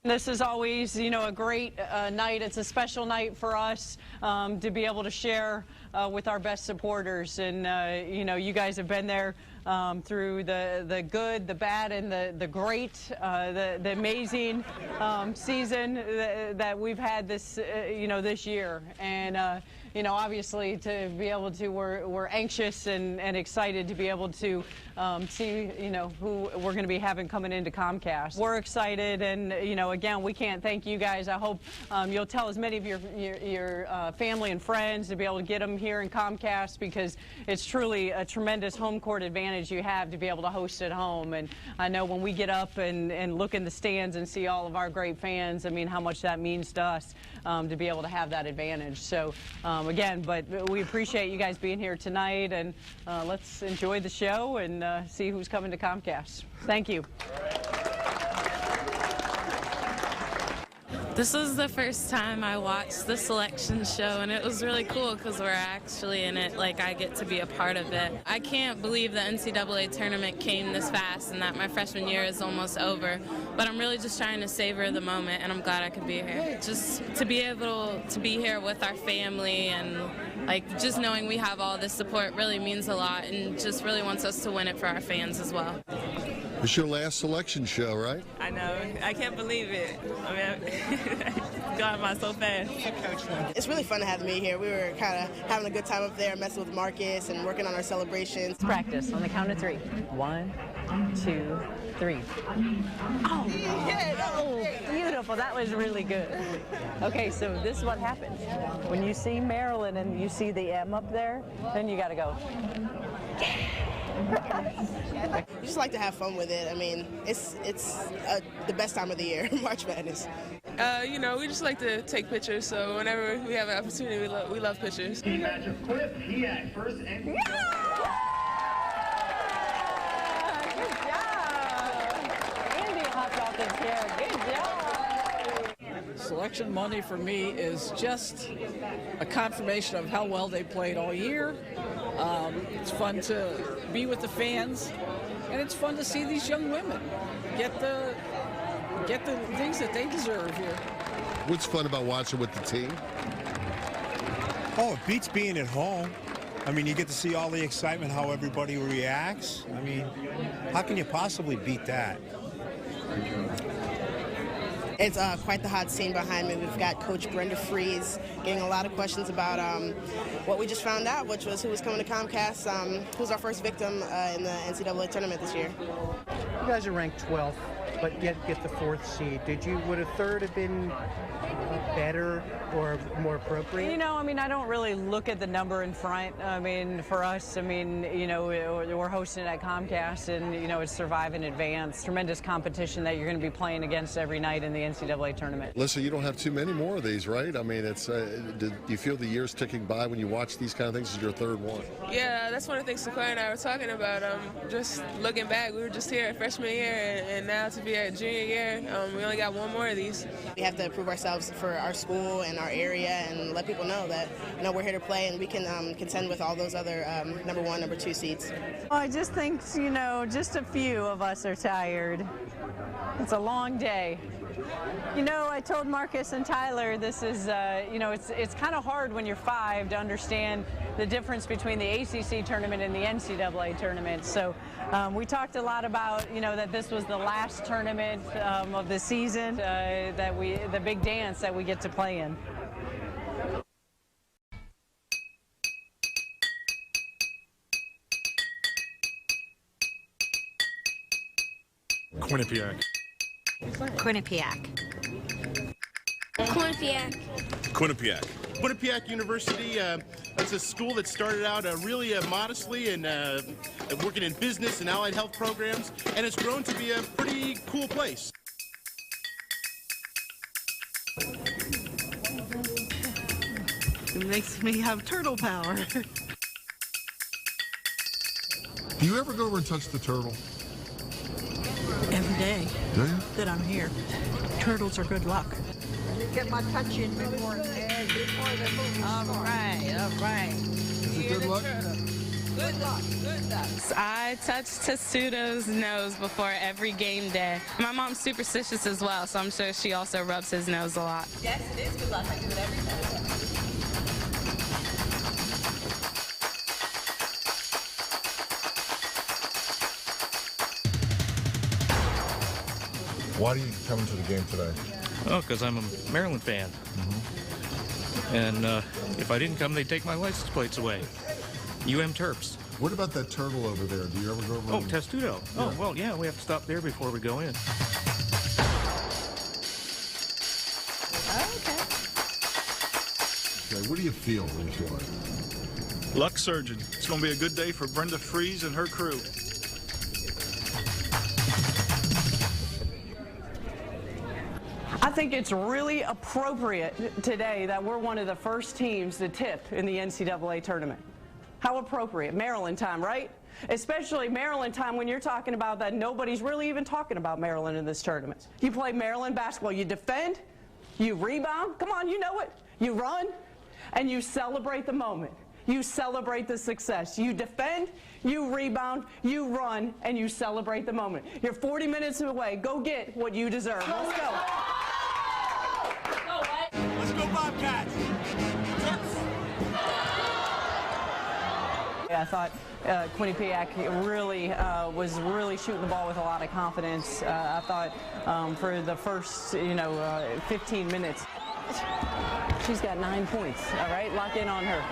This is always, a great night. It's a special night for us to be able to share with our best supporters. And, you guys have been there through the good, the bad, and the great, the amazing season that we've had this, this year. And, obviously to be able to, we're anxious and excited to be able to see, who we're going to be having coming into Comcast. We're excited, and, again, we can't thank you guys. I hope you'll tell as many of your family and friends to be able to get them here in Comcast, because it's truly a tremendous home court advantage you have to be able to host at home. And I know when we get up and look in the stands and see all of our great fans, I mean, how much that means to us to be able to have that advantage. So, again, but we appreciate you guys being here tonight, and let's enjoy the show and see who's coming to Comcast. Thank you. This was the first time I watched the selection show, and it was really cool because we're actually in it, like I get to be a part of it. I can't believe the NCAA tournament came this fast and that my freshman year is almost over, but I'm really just trying to savor the moment, and I'm glad I could be here. Just to be able to be here with our family, and just knowing we have all this support really means a lot, and just really wants us to win it for our fans as well. It's your last selection show, right? I know. I can't believe it. I mean, gone by so fast. It's really fun to have me here. We were kind of having a good time up there, messing with Marcus and working on our celebrations. Practice on the count of 3. 1, 2, 3. Oh, beautiful. That was really good. Okay, so this is what happens. When you see Maryland and you see the M up there, then you got to go. You just like to have fun with it. I mean, it's the best time of the year, March Madness. We just like to take pictures, so whenever we have an opportunity, we love pictures. Quinnipiac, first and Good job. Andy hopped off his chair. Good job. Selection Monday for me is just a confirmation of how well they played all year. It's fun to be with the fans, and it's fun to see these young women get the things that they deserve here. What's fun about watching with the team? Oh, it beats being at home. I mean, you get to see all the excitement, how everybody reacts. I mean, how can you possibly beat that? It's quite the hot scene behind me. We've got Coach Brenda Freeze getting a lot of questions about what we just found out, which was who was coming to Comcast, who's our first victim in the NCAA tournament this year. You guys are ranked 12th, but get the 4th seed. Would a 3rd have been better or more appropriate? I don't really look at the number in front. I mean, for us, we're hosting it at Comcast, and, it's survive and advance. Tremendous competition that you're going to be playing against every night in the NCAA tournament. Listen, you don't have too many more of these, right? I mean, do you feel the years ticking by when you watch these kind of things? This is your 3rd one. Yeah, that's one of the things Sequoia and I were talking about. Just looking back, we were just here at freshman year, and now to be at junior year, we only got one more of these. We have to prove ourselves for our school and our area, and let people know that we're here to play, and we can contend with all those other number 1, number 2 seeds. Well, I just think just a few of us are tired. It's a long day. I told Marcus and Tyler this is it's kind of hard when you're 5 to understand the difference between the ACC tournament and the NCAA tournament. So we talked a lot about that this was the last tournament of the season, the big dance that we get to play in. Quinnipiac. Quinnipiac. Quinnipiac. Quinnipiac. Quinnipiac University, it's a school that started out really modestly and working in business and allied health programs, and it's grown to be a pretty cool place. It makes me have turtle power. Do you ever go over and touch the turtle? Every day that I'm here. Turtles are good luck. Get my touch in before they move. All right. Is it good luck? Good luck. I I touch Testudo's nose before every game day. My mom's superstitious as well, so I'm sure she also rubs his nose a lot. Yes, it is good luck. I do it every time. Why do you come into the game today? Oh, because I'm a Maryland fan. And if I didn't come, they'd take my license plates away. Terps. What about that turtle over there? Do you ever go over? Oh, Testudo. Yeah. Oh, well, yeah, we have to stop there before we go in. Okay, what do you feel when you feel it? Luck surgeon. It's going to be a good day for Brenda Fries and her crew. I think it's really appropriate today that we're one of the first teams to tip in the NCAA tournament. How appropriate. Maryland time, right? Especially Maryland time when you're talking about that nobody's really even talking about Maryland in this tournament. You play Maryland basketball. You defend, you rebound, come on, you know it. You run, and you celebrate the moment. You celebrate the success. You defend, you rebound, you run, and you celebrate the moment. You're 40 minutes away. Go get what you deserve. Let's go. Let's go Bobcats! I thought Quinnipiac really was really shooting the ball with a lot of confidence. I thought for the first 15 minutes, she's got 9 points. All right, lock in on her.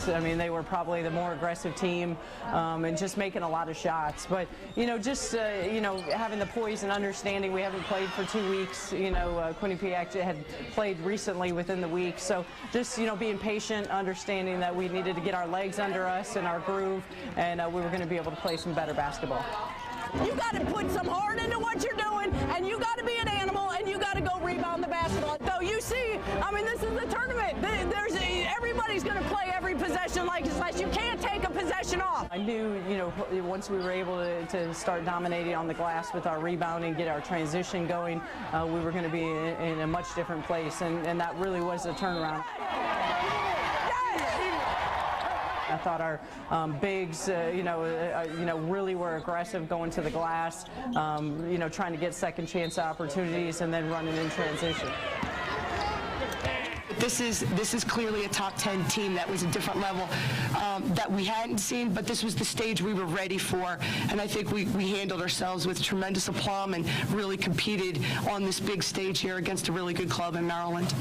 I mean, they were probably the more aggressive team and just making a lot of shots. But, just, having the poise and understanding, we haven't played for 2 weeks. Quinnipiac had played recently within the week. So just, being patient, understanding that we needed to get our legs under us and our groove, and we were going to be able to play some better basketball. You got to put some heart into what you're doing, and you got to be an animal, and you got to go rebound the basketball. So you see, I mean, this is the tournament. Everybody's going to play every possession like this. You can't take a possession off. I knew, once we were able to start dominating on the glass with our rebounding, get our transition going, we were going to be in a much different place, and that really was a turnaround. I thought our bigs, really were aggressive going to the glass, trying to get second chance opportunities and then running in transition. This is clearly a top 10 team. That was a different level that we hadn't seen, but this was the stage we were ready for, and I think we handled ourselves with tremendous aplomb and really competed on this big stage here against a really good club in Maryland.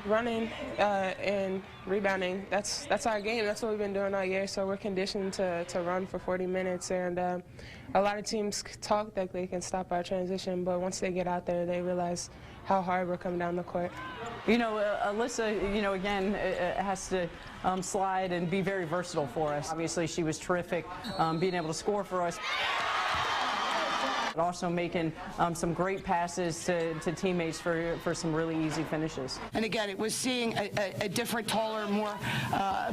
Running and rebounding, that's our game. That's what we've been doing all year, so we're conditioned to run for 40 minutes, and a lot of teams talk that they can stop our transition, but once they get out there, they realize how hard we're coming down the court. Alyssa, again, has to slide and be very versatile for us. Obviously, she was terrific being able to score for us. But also making some great passes to teammates for some really easy finishes. And again, it was seeing a different, taller, more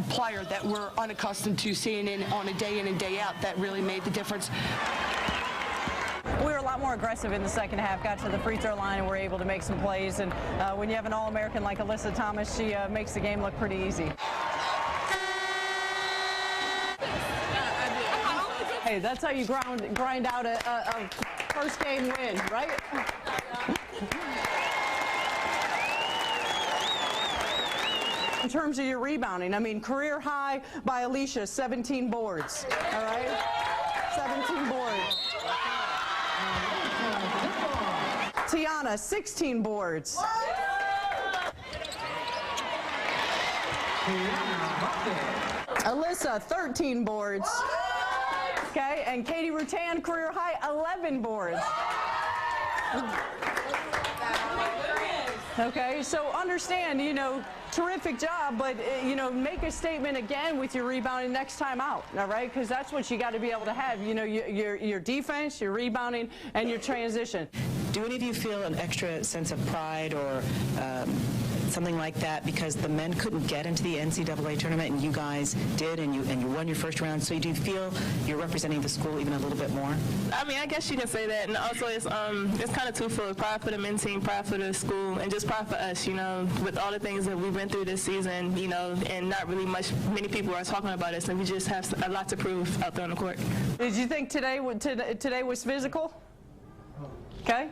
player that we're unaccustomed to seeing on a day in and day out that really made the difference. We were a lot more aggressive in the second half, got to the free throw line, and were able to make some plays. And when you have an All-American like Alyssa Thomas, she makes the game look pretty easy. Hey, that's how you grind out a first game win, right? In terms of your rebounding, I mean, career high by Alicia, 17 boards, all right? 17 boards. Tiana, 16 boards. Alyssa, 13 boards. Okay, and Katie Rutan, career high, 11 boards. Okay, so understand, terrific job, but, make a statement again with your rebounding next time out, all right? Because that's what you got to be able to have, your defense, your rebounding, and your transition. Do any of you feel an extra sense of pride or something like that because the men couldn't get into the NCAA tournament and you guys did, and you won your first round. So do you feel you're representing the school even a little bit more? I mean, I guess you can say that, and also it's kind of twofold: pride for the men's team, pride for the school, and just pride for us. You know, with all the things that we've been through this season, you know, and not really many people are talking about us, and we just have a lot to prove out there on the court. Did you think today was physical? Okay.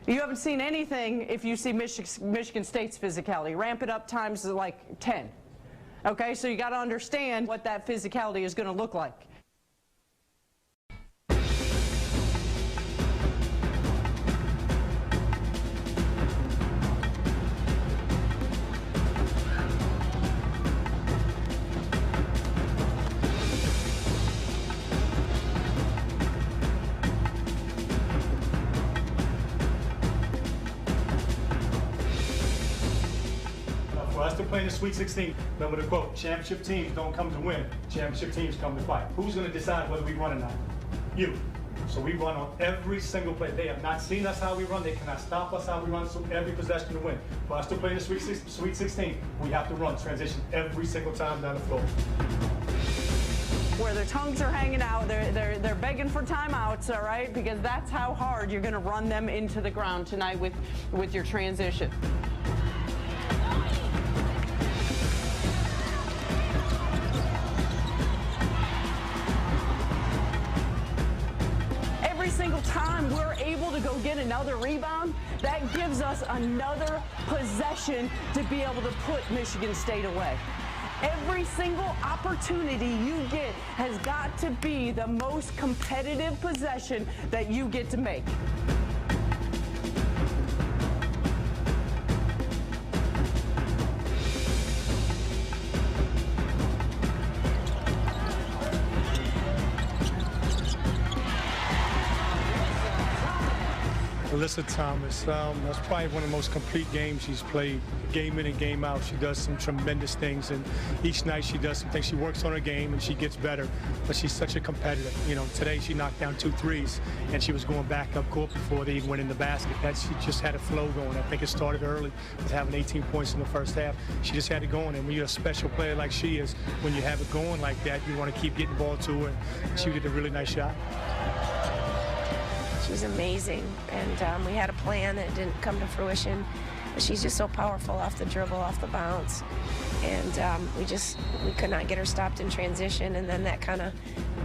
You haven't seen anything if you see Michigan State's physicality. Ramp it up times like 10. Okay, so you got to understand what that physicality is going to look like. For us to play in the Sweet 16, remember the quote, championship teams don't come to win, championship teams come to fight. Who's going to decide whether we run or not? You. So we run on every single play. They have not seen us how we run. They cannot stop us how we run, so every possession to win. For us to play in the Sweet 16, we have to run, transition every single time down the floor. Where their tongues are hanging out, they're begging for timeouts, all right? Because that's how hard you're going to run them into the ground tonight with your transition. Every single time we're able to go get another rebound, that gives us another possession to be able to put Michigan State away. Every single opportunity you get has got to be the most competitive possession that you get to make. Alyssa Thomas, that's probably one of the most complete games she's played. Game in and game out, she does some tremendous things, and each night she does some things. She works on her game and she gets better, but she's such a competitor. You know, today she knocked down 2 threes, and she was going back up court before they even went in the basket. She just had a flow going. I think it started early with having 18 points in the first half. She just had it going, and when you're a special player like she is, when you have it going like that, you want to keep getting the ball to her, and she did a really nice shot. She's amazing, and we had a plan that didn't come to fruition. But she's just so powerful off the dribble, off the bounce, and we could not get her stopped in transition, and then that kind of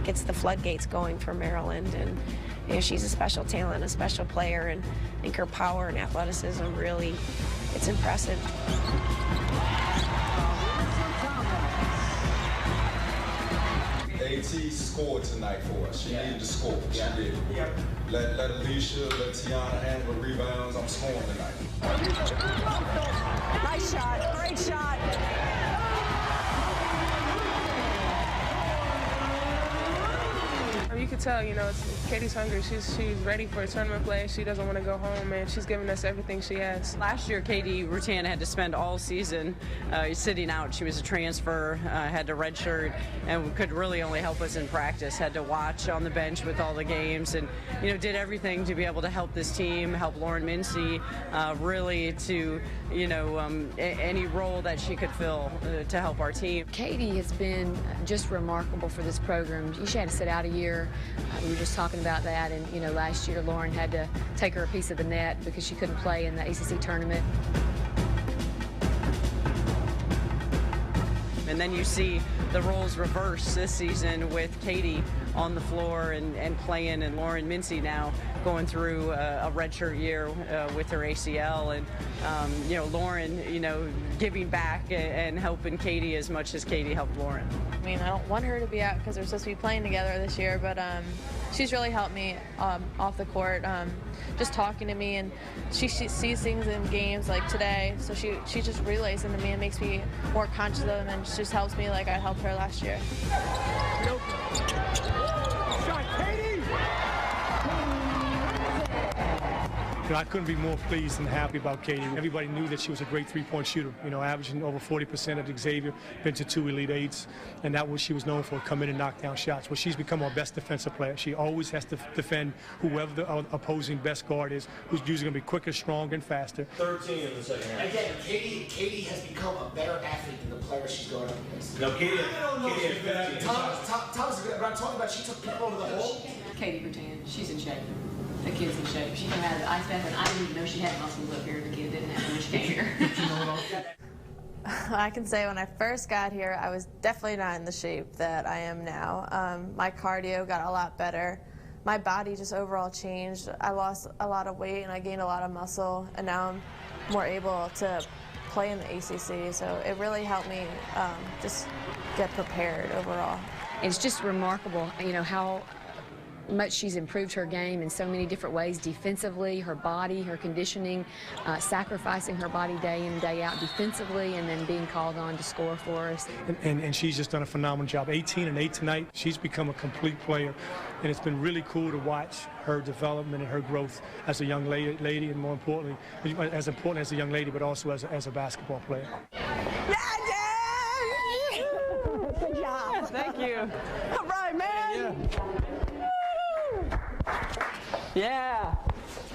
gets the floodgates going for Maryland. And you know, she's a special talent, a special player, and I think her power and athleticism really, it's impressive. AT scored tonight for us. She needed to score. She did. Let Alicia, let Tiana handle the rebounds. I'm scoring tonight. Nice shot. Great shot. You could tell, you know, Katie's hungry. She's ready for a tournament play. She doesn't want to go home, and she's giving us everything she has. Last year, Katie Rutan had to spend all season sitting out. She was a transfer, had to redshirt, and could really only help us in practice. Had to watch on the bench with all the games, and you know, did everything to be able to help this team, help Lauren Mincy, really to, you know, any role that she could fill to help our team. Katie has been just remarkable for this program. She had to sit out a year. We were just talking about that, and you know, last year Lauren had to take her a piece of the net because she couldn't play in the ACC tournament. And then you see the roles reverse this season with Katie on the floor and playing, and Lauren Mincy now going through a redshirt year with her ACL, and you know, Lauren, you know, giving back and helping Katie as much as Katie helped Lauren. I mean, I don't want her to be out because they're supposed to be playing together this year, but she's really helped me off the court, just talking to me, and she sees things in games like today, so she just relays them to me and makes me more conscious of them, and just helps me like I helped her last year. Nope. Shot, Katie! I couldn't be more pleased and happy about Katie. Everybody knew that she was a great three-point shooter, averaging over 40% at Xavier, been to 2 Elite Eights, and that was she was known for, come in and knock down shots. Well, she's become our best defensive player. She always has to defend whoever the opposing best guard is, who's usually going to be quicker, stronger, and faster. 13 in the second half. Again, Katie has become a better athlete than the player she's going up against. No, Katie has 15. Thomas, but I'm talking about she took people over the hole. Katie Bertan, she's in shape. The kid's in shape. She came out of the ice bath, and I didn't even know she had muscles up here. The kid didn't have when she came here. I can say when I first got here, I was definitely not in the shape that I am now. My cardio got a lot better. My body just overall changed. I lost a lot of weight and I gained a lot of muscle, and now I'm more able to play in the ACC. So it really helped me just get prepared overall. It's just remarkable, how much she's improved her game in so many different ways, defensively, her body, her conditioning, sacrificing her body day in and day out defensively, and then being called on to score for us. And she's just done a phenomenal job. 18 and 8 tonight. She's become a complete player, and it's been really cool to watch her development and her growth as a young lady, and more importantly, as important as a young lady, but also as a basketball player. Good job. Thank you. All right, man. Yeah.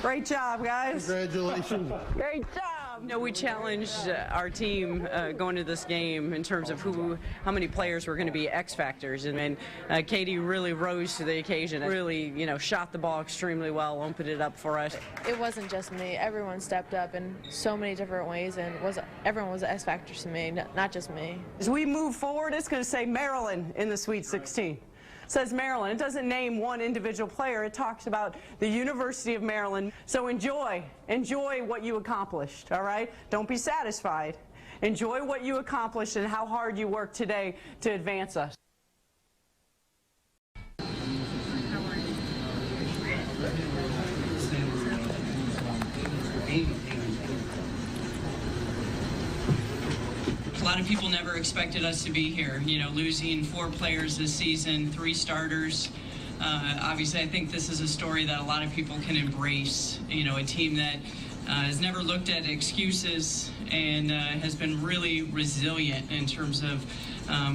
Great job, guys. Congratulations. Great job. We challenged our team going to this game in terms of how many players were going to be X factors, and Katie really rose to the occasion. Really, shot the ball extremely well, opened it up for us. It wasn't just me. Everyone stepped up in so many different ways, and everyone was an X factor to me, not just me. As we move forward, it's going to say Maryland in the Sweet 16. Says Maryland. It doesn't name one individual player. It talks about the University of Maryland. So enjoy what you accomplished, all right? Don't be satisfied. Enjoy what you accomplished and how hard you worked today to advance us. A lot of people never expected us to be here, losing 4 players this season, 3 starters. Obviously, I think this is a story that a lot of people can embrace. A team that has never looked at excuses and has been really resilient in terms of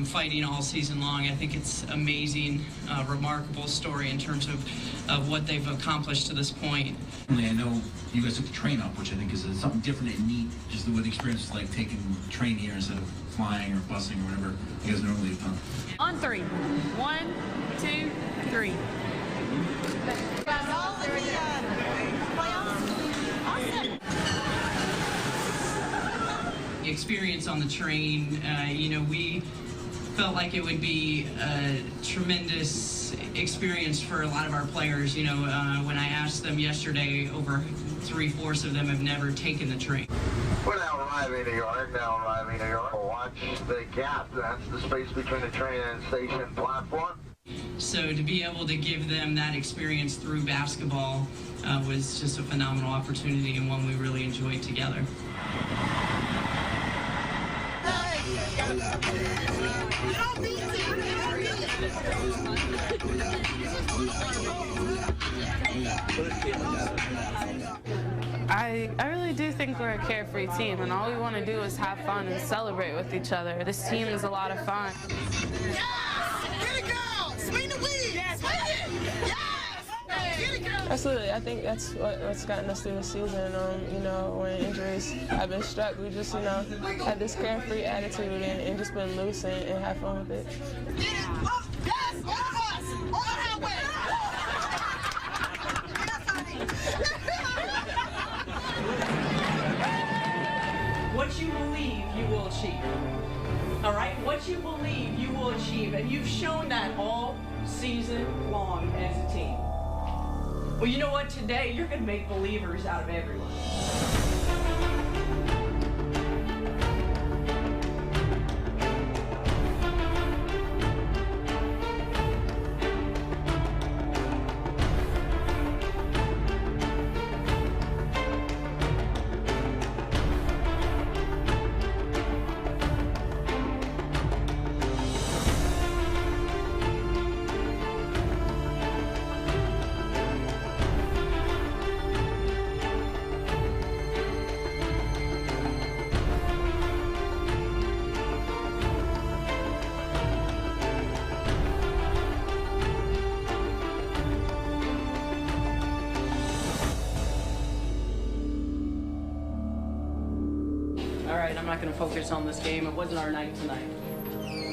fighting all season long. I think it's amazing, remarkable story in terms of what they've accomplished to this point. I know you guys took the train up, which I think is something different and neat, just what the experience was like taking the train here instead of flying or busing or whatever you guys normally have done. On 3. 1, 2, 3. The experience on the train, we felt like it would be a tremendous experience for a lot of our players. When I asked them yesterday, over 3/4 of them have never taken the train. We're now arriving New York, Watch the gap. That's the space between the train and station platform. So to be able to give them that experience through basketball was just a phenomenal opportunity and one we really enjoyed together. I really do think we're a carefree team, and all we want to do is have fun and celebrate with each other. This team is a lot of fun. Yes! Get it, girl! Swing the weed! Yes! Swing it! Yes! Get it, girl! Absolutely. I think that's what's gotten us through the season. When injuries have been struck, we just, had this carefree attitude and just been loose and have fun with it. Get it! Oh, yes! All of us! All highway! What you believe, you will achieve. All right? What you believe, you will achieve. And you've shown that all season long as a team. Well, you know what? Today, you're going to make believers out of everyone. right? I'm not going to focus on this game. It wasn't our night tonight.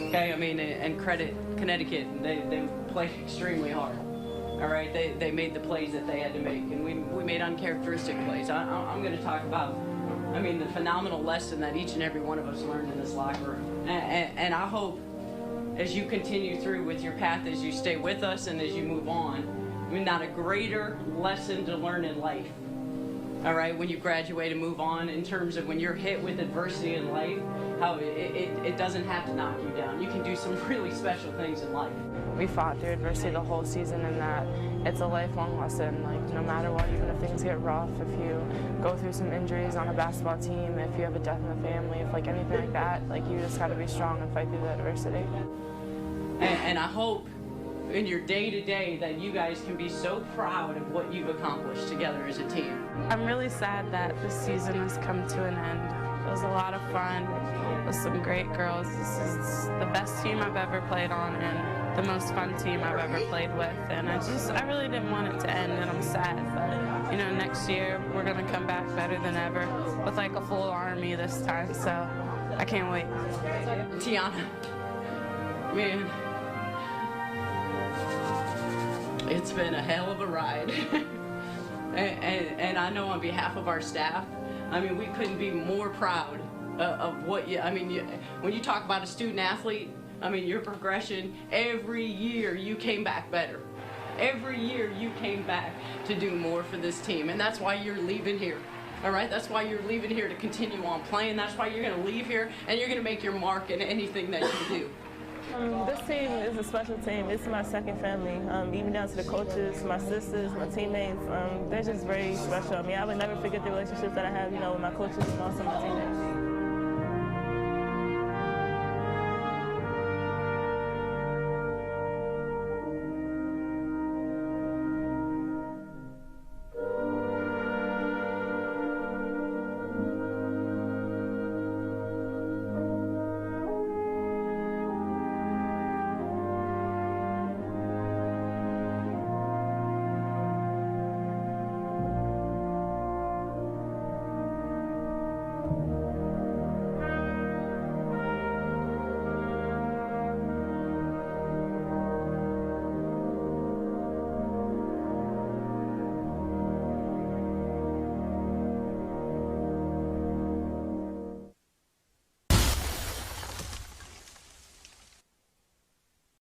Okay, I mean, and credit Connecticut. They played extremely hard. All right, they made the plays that they had to make, and we made uncharacteristic plays. I'm going to talk about, I mean, the phenomenal lesson that each and every one of us learned in this locker room. And I hope as you continue through with your path, as you stay with us and as you move on, I mean, not a greater lesson to learn in life. All right, when you graduate and move on, in terms of when you're hit with adversity in life, how it doesn't have to knock you down. You can do some really special things in life. We fought through adversity the whole season, and that it's a lifelong lesson. Like, no matter what, even if things get rough, if you go through some injuries on a basketball team, if you have a death in the family, if like anything like that, like you just got to be strong and fight through that adversity. And I hope in your day-to-day that you guys can be so proud of what you've accomplished together as a team. I'm really sad that this season has come to an end. It was a lot of fun with some great girls. This is the best team I've ever played on and the most fun team I've ever played with. And I really didn't want it to end, and I'm sad. But, you know, next year we're going to come back better than ever with like a full army this time. So I can't wait. Tiana, man, it's been a hell of a ride. and I know on behalf of our staff, I mean, we couldn't be more proud of what you, I mean, when you talk about a student athlete, I mean, your progression, every year you came back better. Every year you came back to do more for this team, and that's why you're leaving here. All right, that's why you're leaving here to continue on playing. That's why you're going to leave here and you're going to make your mark in anything that you do. This team is a special team. It's my second family, even down to the coaches, my sisters, my teammates. They're just very special. I mean, I would never forget the relationships that I have, you know, with my coaches and also my teammates.